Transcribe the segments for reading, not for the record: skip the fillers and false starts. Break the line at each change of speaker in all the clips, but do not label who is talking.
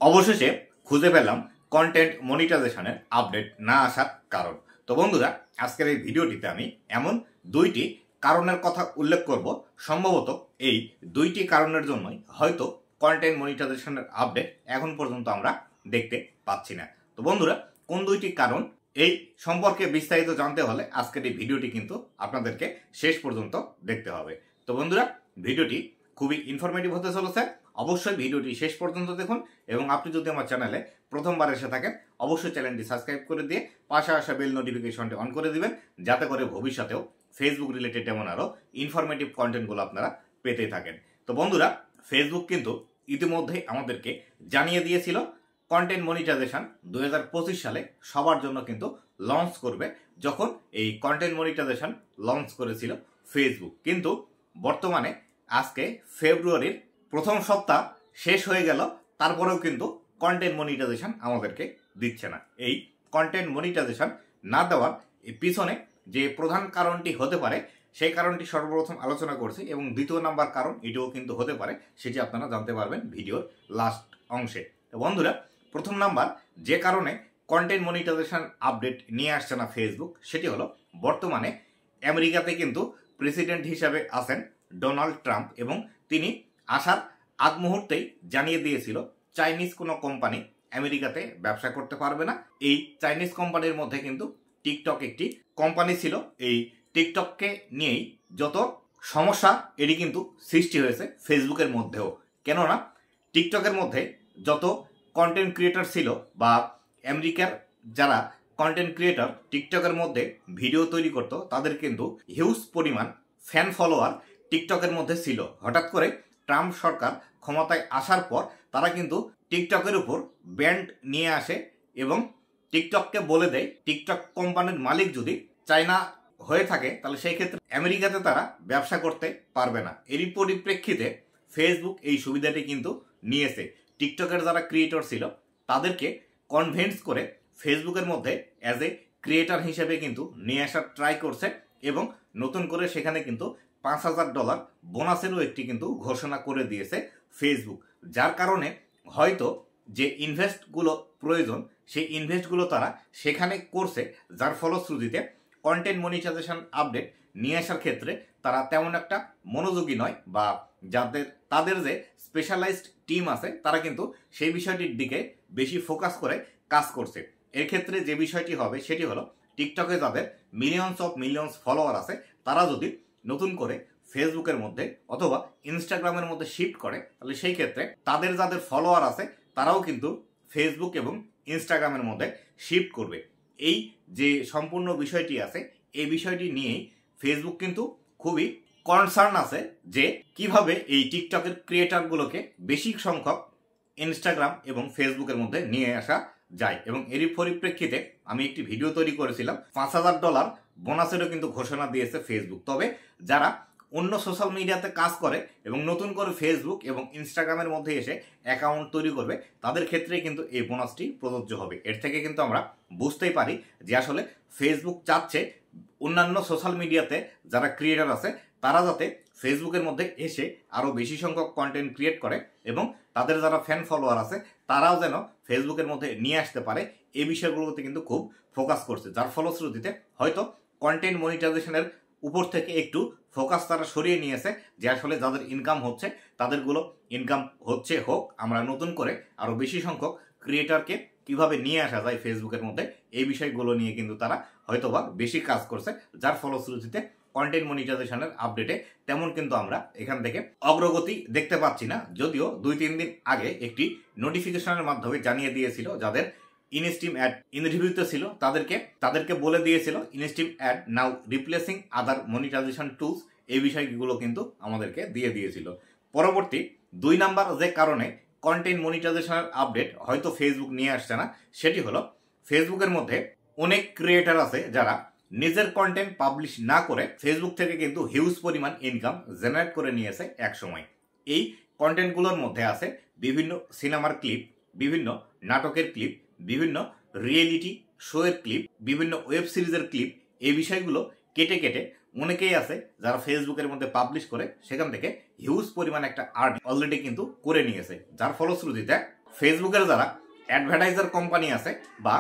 অবশেষে খুঁজে পেলাম কন্টেন্ট মনিটাইজেশনের আপডেট না আসার কারণ। তো বন্ধুরা, আজকের এই ভিডিওটিতে আমি এমন দুইটি কারণের কথা উল্লেখ করব। সম্ভবত এই দুইটি কারণের জন্যই হয়তো কন্টেন্ট মনিটাইজেশনের আপডেট এখন পর্যন্ত আমরা দেখতে পাচ্ছি না। তো বন্ধুরা, কোন দুইটি কারণ এই সম্পর্কে বিস্তারিত জানতে হলে আজকের এই ভিডিওটি কিন্তু আপনাদেরকে শেষ পর্যন্ত দেখতে হবে। তো বন্ধুরা, ভিডিওটি খুবই ইনফরমেটিভ হতে চলেছে। অবশ্যই ভিডিওটি শেষ পর্যন্ত দেখুন এবং আপনি যদি আমার চ্যানেলে প্রথমবার এসে থাকেন অবশ্যই চ্যানেলটি সাবস্ক্রাইব করে দিয়ে পাশে আসা বেল নোটিফিকেশনটি অন করে দিবেন, যাতে করে ভবিষ্যতেও ফেসবুক রিলেটেড এমন আরও ইনফরমেটিভ কন্টেন্টগুলো আপনারা পেতে থাকেন। তো বন্ধুরা, ফেসবুক কিন্তু ইতিমধ্যেই আমাদেরকে জানিয়ে দিয়েছিল কন্টেন্ট মনিটাইজেশন 2025 সালে সবার জন্য কিন্তু লঞ্চ করবে। যখন এই কন্টেন্ট মনিটাইজেশন লঞ্চ করেছিল ফেসবুক, কিন্তু বর্তমানে আজকে ফেব্রুয়ারির প্রথম সপ্তাহ শেষ হয়ে গেল, তারপরেও কিন্তু কন্টেন্ট মনিটাইজেশন আমাদেরকে দিচ্ছে না। এই কন্টেন্ট মনিটাইজেশন না দেওয়ার পিছনে যে প্রধান কারণটি হতে পারে সেই কারণটি সর্বপ্রথম আলোচনা করছি, এবং দ্বিতীয় নাম্বার কারণ এটিও কিন্তু হতে পারে, সেটি আপনারা জানতে পারবেন ভিডিওর লাস্ট অংশে। তো বন্ধুরা, প্রথম নাম্বার যে কারণে কন্টেন্ট মনিটাইজেশন আপডেট নিয়ে আসছে না ফেসবুক, সেটি হলো বর্তমানে আমেরিকাতে কিন্তু প্রেসিডেন্ট হিসাবে আছেন ডোনাল্ড ট্রাম্প, এবং তিনি আসার আগ মুহূর্তেই জানিয়ে দিয়েছিল চাইনিজ কোনো কোম্পানি আমেরিকাতে ব্যবসা করতে পারবে না। এই চাইনিজ কোম্পানির মধ্যে কিন্তু টিকটক একটি কোম্পানি ছিল। এই টিকটককে নিয়েই যত সমস্যা এটি কিন্তু সৃষ্টি হয়েছে ফেসবুকের মধ্যেও, কেননা টিকটকের মধ্যে যত কন্টেন্ট ক্রিয়েটর ছিল বা আমেরিকার যারা কন্টেন্ট ক্রিয়েটর টিকটকের মধ্যে ভিডিও তৈরি করত, তাদের কিন্তু হিউজ পরিমাণ ফ্যান ফলোয়ার টিকটকের মধ্যে ছিল। হঠাৎ করে ট্রাম্প সরকার ক্ষমতায় আসার পর তারা কিন্তু টিকটকের উপর ব্যান্ড নিয়ে আসে এবং টিকটককে বলে দেয় টিকটক কোম্পানির মালিক যদি চায়না হয়ে থাকে তাহলে সেই ক্ষেত্রে আমেরিকাতে তারা ব্যবসা করতে পারবে না। এরই পরিপ্রেক্ষিতে ফেসবুক এই সুবিধাটি কিন্তু নিয়েছে। টিকটকের যারা ক্রিয়েটর ছিল তাদেরকে কনভিন্স করে ফেসবুকের মধ্যে অ্যাজ এ ক্রিয়েটর হিসেবে কিন্তু নিয়ে আসার ট্রাই করছে, এবং নতুন করে সেখানে কিন্তু $5,000 বোনাসেরও একটি কিন্তু ঘোষণা করে দিয়েছে ফেসবুক। যার কারণে হয়তো যে ইনভেস্টগুলো প্রয়োজন সেই ইনভেস্টগুলো তারা সেখানে করছে, যার ফলশ্রুতিতে কন্টেন্ট মনিটাইজেশন আপডেট নিয়ে আসার ক্ষেত্রে তারা তেমন একটা মনোযোগী নয়, বা তাদের যে স্পেশালাইজড টিম আছে তারা কিন্তু সেই বিষয়টির দিকে বেশি ফোকাস করে কাজ করছে। এর ক্ষেত্রে যে বিষয়টি হবে সেটি হলো টিকটকে যাদের মিলিয়ন্স ফলোয়ার আছে তারা যদি নতুন করে ফেসবুকের মধ্যে অথবা ইনস্টাগ্রামের মধ্যে শিফট করে, তাহলে সেই ক্ষেত্রে তাদের যাদের ফলোয়ার আছে তারাও কিন্তু ফেসবুক এবং ইনস্টাগ্রামের মধ্যে শিফট করবে। এই যে সম্পূর্ণ বিষয়টি আছে এই বিষয়টি নিয়েই ফেসবুক কিন্তু খুবই কনসার্ন আছে যে কিভাবে এই টিকটকের ক্রিয়েটরগুলোকে বেশি সংখ্যক ইনস্টাগ্রাম এবং ফেসবুকের মধ্যে নিয়ে আসা যায়। এবং এরই পরিপ্রেক্ষিতে আমি একটি ভিডিও তৈরি করেছিলাম, $5,000 বোনাসেরও কিন্তু ঘোষণা দিয়েছে ফেসবুক। তবে যারা অন্য সোশ্যাল মিডিয়াতে কাজ করে এবং নতুন করে ফেসবুক এবং ইনস্টাগ্রামের মধ্যে এসে অ্যাকাউন্ট তৈরি করবে তাদের ক্ষেত্রে কিন্তু এই বোনাসটি প্রযোজ্য হবে। এর থেকে কিন্তু আমরা বুঝতেই পারি যে আসলে ফেসবুক চাচ্ছে অন্যান্য সোশ্যাল মিডিয়াতে যারা ক্রিয়েটর আছে তারা যাতে ফেসবুকের মধ্যে এসে আরও বেশি সংখ্যক কন্টেন্ট ক্রিয়েট করে, এবং তাদের যারা ফ্যান ফলোয়ার আছে তারাও যেন ফেসবুকের মধ্যে নিয়ে আসতে পারে। এই বিষয়গুলোতে কিন্তু খুব ফোকাস করছে, যার ফলশ্রুতিতে হয়তো কন্টেন্ট মনিটাইজেশনের উপর থেকে একটু ফোকাস তারা সরিয়ে নিয়েছে, যে আসলে যাদের ইনকাম হচ্ছে তাদেরগুলো ইনকাম হচ্ছে হোক, আমরা নতুন করে আরও বেশি সংখ্যক ক্রিয়েটরকে কিভাবে নিয়ে আসা যায় ফেসবুকের মধ্যে এই বিষয়গুলো নিয়ে কিন্তু তারা হয়তোবা বেশি কাজ করছে, যার ফলশ্রুতিতে কন্টেন্ট মনিটাইজেশনের আপডেটে তেমন কিন্তু আমরা এখান থেকে অগ্রগতি দেখতে পাচ্ছি না। যদিও 2-3 দিন আগে একটি নোটিফিকেশনের মাধ্যমে জানিয়ে দিয়েছিল যাদের ইনস্টিম অ্যাড ইন রিভিউতে ছিল তাদেরকে বলে দিয়েছিল ইনস্টিম অ্যাড নাও রিপ্লেসিং আদার মনিটাইজেশন টুলস, এই বিষয়গুলো কিন্তু আমাদেরকে দিয়ে দিয়েছিল। পরবর্তী 2 নাম্বার যে কারণে কন্টেন্ট মনিটাইজেশনের আপডেট হয়তো ফেসবুক নিয়ে আসছে না সেটি হলো ফেসবুকের মধ্যে অনেক ক্রিয়েটর আছে যারা নিজের কন্টেন্ট পাবলিশ না করে ফেসবুক থেকে কিন্তু হিউজ পরিমাণ ইনকাম জেনারেট করে নিয়েছে এক সময়। এই কন্টেন্টগুলোর মধ্যে আছে বিভিন্ন সিনেমার ক্লিপ, বিভিন্ন নাটকের ক্লিপ, বিভিন্ন রিয়েলিটি শোয়ের ক্লিপ, বিভিন্ন ওয়েব সিরিজের ক্লিপ। এই বিষয়গুলো কেটে কেটে অনেকেই আছে যারা ফেসবুকের মধ্যে পাবলিশ করে সেখান থেকে হিউজ পরিমাণ একটা আর্ন অলরেডি কিন্তু করে নিয়েছে, যার ফলশ্রুতিতে ফেসবুকের যারা অ্যাডভার্টাইজার কোম্পানি আছে বা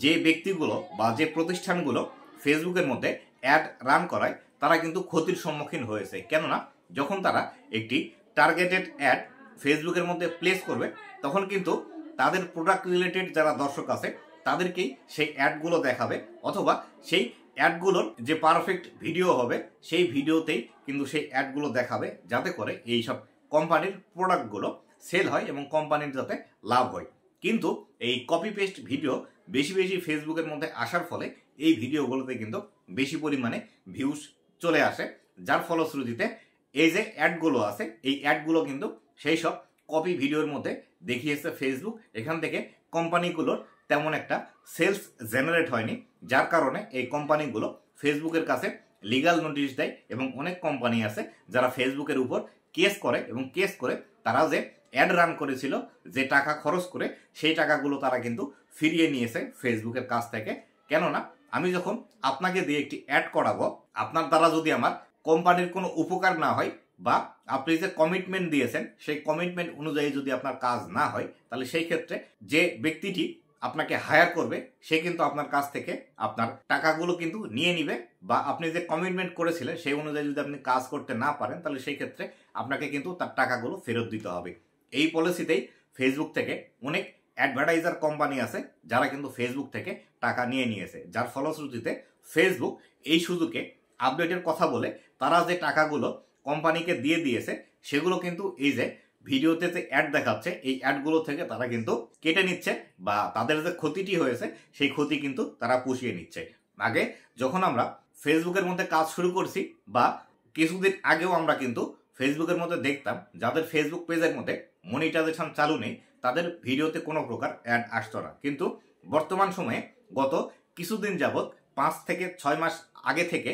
যে ব্যক্তিগুলো বা যে প্রতিষ্ঠানগুলো ফেসবুকের মধ্যে অ্যাড রান করায় তারা কিন্তু ক্ষতির সম্মুখীন হয়েছে। কেননা যখন তারা একটি টার্গেটেড অ্যাড ফেসবুকের মধ্যে প্লেস করবে তখন কিন্তু তাদের প্রোডাক্ট রিলেটেড যারা দর্শক আছে তাদেরকেই সেই অ্যাডগুলো দেখাবে, অথবা সেই অ্যাডগুলোর যে পারফেক্ট ভিডিও হবে সেই ভিডিওতেই কিন্তু সেই অ্যাডগুলো দেখাবে, যাতে করে এই সব কোম্পানির প্রোডাক্টগুলো সেল হয় এবং কোম্পানির যাতে লাভ হয়। কিন্তু এই কপি পেস্ট ভিডিও বেশি বেশি ফেসবুকের মধ্যে আসার ফলে এই ভিডিওগুলোতে কিন্তু বেশি পরিমাণে ভিউজ চলে আসে, যার ফলশ্রুতিতে এই যে অ্যাডগুলো আছে এই অ্যাডগুলো কিন্তু সেই সব কপি ভিডিওর মধ্যে দেখিয়েছে ফেসবুক। এখান থেকে কোম্পানিগুলোর তেমন একটা সেলস জেনারেট হয়নি, যার কারণে এই কোম্পানিগুলো ফেসবুকের কাছে লিগ্যাল নোটিশ দেয় এবং অনেক কোম্পানি আছে যারা ফেসবুকের উপর কেস করে এবং কেস করে তারা যে অ্যাড রান করেছিল, যে টাকা খরচ করে সেই টাকাগুলো তারা কিন্তু ফিরিয়ে নিয়েছে ফেসবুকের কাছ থেকে। কেননা আমি যখন আপনাকে দিয়ে একটি অ্যাড করাবো, আপনার দ্বারা যদি আমার কোম্পানির কোনো উপকার না হয় বা আপনি যে কমিটমেন্ট দিয়েছেন সেই কমিটমেন্ট অনুযায়ী যদি আপনার কাজ না হয়, তাহলে সেই ক্ষেত্রে যে ব্যক্তিটি আপনাকে হায়ার করবে সে কিন্তু আপনার কাছ থেকে আপনার টাকাগুলো কিন্তু নিয়ে নিবে, বা আপনি যে কমিটমেন্ট করেছিলেন সেই অনুযায়ী যদি আপনি কাজ করতে না পারেন তাহলে সেই ক্ষেত্রে আপনাকে কিন্তু তার টাকাগুলো ফেরত দিতে হবে। এই পলিসিতেই ফেসবুক থেকে অনেক অ্যাডভার্টাইজার কোম্পানি আছে যারা কিন্তু ফেসবুক থেকে টাকা নিয়ে নিয়েছে, যার ফলশ্রুতিতে ফেসবুক এই সুযোগে আপডেটের কথা বলে তারা যে টাকাগুলো কোম্পানিকে দিয়ে দিয়েছে সেগুলো কিন্তু এই যে ভিডিওতে যে অ্যাড দেখাচ্ছে এই অ্যাডগুলো থেকে তারা কিন্তু কেটে নিচ্ছে, বা তাদের যে ক্ষতিটি হয়েছে সেই ক্ষতি কিন্তু তারা পুষিয়ে নিচ্ছে। আগে যখন আমরা ফেসবুকের মধ্যে কাজ শুরু করছি বা কিছুদিন আগেও আমরা কিন্তু ফেসবুকের মধ্যে দেখতাম যাদের ফেসবুক পেজের মধ্যে মনিটাইজেশন চালু নেই তাদের ভিডিওতে কোনো প্রকার অ্যাড আসতো না। কিন্তু বর্তমান সময়ে গত কিছুদিন যাবৎ 5 থেকে 6 মাস আগে থেকে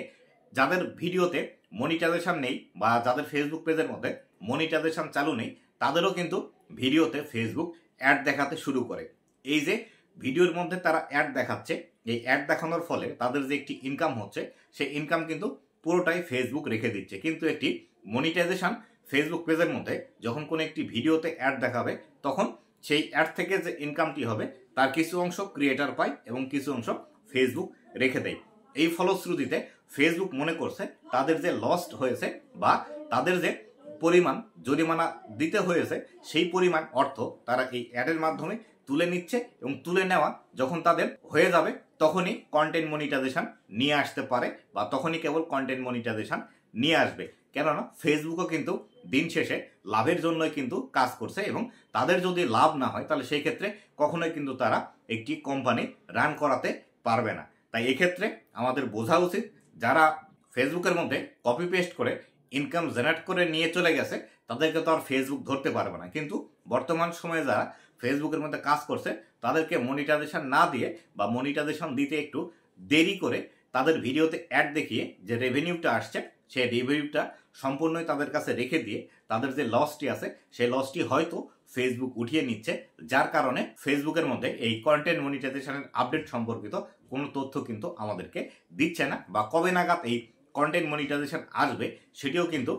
যাদের ভিডিওতে মনিটাইজেশন নেই বা যাদের ফেসবুক পেজের মধ্যে মনিটাইজেশন চালু নেই তাদেরও কিন্তু ভিডিওতে ফেসবুক অ্যাড দেখাতে শুরু করে। এই যে ভিডিওর মধ্যে তারা অ্যাড দেখাচ্ছে, এই অ্যাড দেখানোর ফলে তাদের যে একটি ইনকাম হচ্ছে সেই ইনকাম কিন্তু পুরোটাই ফেসবুক রেখে দিচ্ছে। কিন্তু একটি মনিটাইজেশন ফেসবুক পেজের মধ্যে যখন কোনো একটি ভিডিওতে অ্যাড দেখাবে তখন সেই অ্যাড থেকে যে ইনকামটি হবে তার কিছু অংশ ক্রিয়েটার পায় এবং কিছু অংশ ফেসবুক রেখে দেয়। এই ফলশ্রুতিতে ফেসবুক মনে করছে তাদের যে লস্ট হয়েছে বা তাদের যে পরিমাণ জরিমানা দিতে হয়েছে সেই পরিমাণ অর্থ তারা এই অ্যাডের মাধ্যমে তুলে নিচ্ছে, এবং তুলে নেওয়া যখন তাদের হয়ে যাবে তখনই কন্টেন্ট মনিটাইজেশন নিয়ে আসতে পারে বা তখনই কেবল কন্টেন্ট মনিটাইজেশন নিয়ে আসবে। কেননা ফেসবুকও কিন্তু দিন শেষে লাভের জন্যই কিন্তু কাজ করছে, এবং তাদের যদি লাভ না হয় তাহলে সেই ক্ষেত্রে কখনোই কিন্তু তারা একটি কোম্পানি রান করাতে পারবে না। তাই এক্ষেত্রে আমাদের বোঝা উচিত যারা ফেসবুকের মধ্যে কপি পেস্ট করে ইনকাম জেনারেট করে নিয়ে চলে গেছে তাদেরকে তো আর ফেসবুক ধরতে পারবে না, কিন্তু বর্তমান সময়ে যারা ফেসবুকের মধ্যে কাজ করছে তাদেরকে মনিটাইজেশন না দিয়ে বা মনিটাইজেশন দিতে একটু দেরি করে তাদের ভিডিওতে অ্যাড দেখিয়ে যে রেভিনিউটা আসছে সেই রেভিনিউটা সম্পূর্ণই তাদের কাছে রেখে দিয়ে তাদের যে লসটি আছে সেই লসটি হয়তো ফেসবুক উঠিয়ে নিচ্ছে, যার কারণে ফেসবুকের মধ্যে এই কন্টেন্ট মনিটাইজেশনের আপডেট সম্পর্কিত কোনো তথ্য কিন্তু আমাদেরকে দিচ্ছে না, বা কবে নাগাদ এই কন্টেন্ট মনিটাইজেশন আসবে সেটিও কিন্তু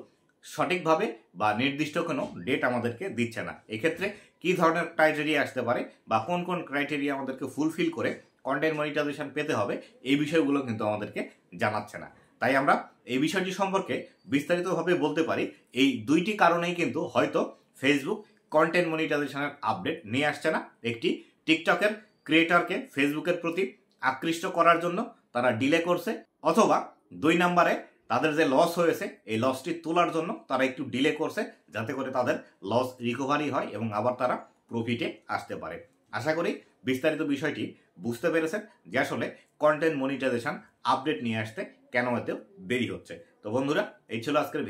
সঠিকভাবে বা নির্দিষ্ট কোনো ডেট আমাদেরকে দিচ্ছে না। এক্ষেত্রে কি ধরনের ক্রাইটেরিয়া আসতে পারে বা কোন কোন ক্রাইটেরিয়া আমাদেরকে ফুলফিল করে কন্টেন্ট মনিটাইজেশন পেতে হবে এই বিষয়গুলো কিন্তু আমাদেরকে জানাচ্ছে না। তাই আমরা এই বিষয়টি সম্পর্কে বিস্তারিতভাবে বলতে পারি এই দুইটি কারণেই কিন্তু হয়তো ফেসবুক কন্টেন্ট মনিটাইজেশনের আপডেট নিয়ে আসছে না। একটি টিকটকের ক্রিয়েটরকে ফেসবুকের প্রতি আকৃষ্ট করার জন্য তারা ডিলে করছে, অথবা 2 নম্বরে তাদের যে লস হয়েছে এই লসটি তোলার জন্য তারা একটু ডিলে করছে যাতে করে তাদের লস রিকভারি হয় এবং আবার তারা প্রফিটে আসতে পারে। আশা করি বিস্তারিত বিষয়টি বুঝতে পেরেছেন যে আসলে কন্টেন্ট মনিটাইজেশন আপডেট নিয়ে আসতে কেন এত দেরি হচ্ছে। তো বন্ধুরা, এই ছিল আজকের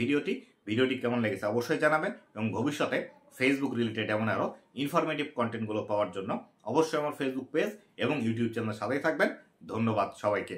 ভিডিওটি কেমন লেগেছে অবশ্যই জানাবেন, এবং ভবিষ্যতে ফেসবুক রিলেটেড এমন আরও ইনফরমেটিভ কন্টেন্টগুলো পাওয়ার জন্য অবশ্যই আমার ফেসবুক পেজ এবং ইউটিউব চ্যানেলের সাথেই থাকবেন। ধন্যবাদ সবাইকে।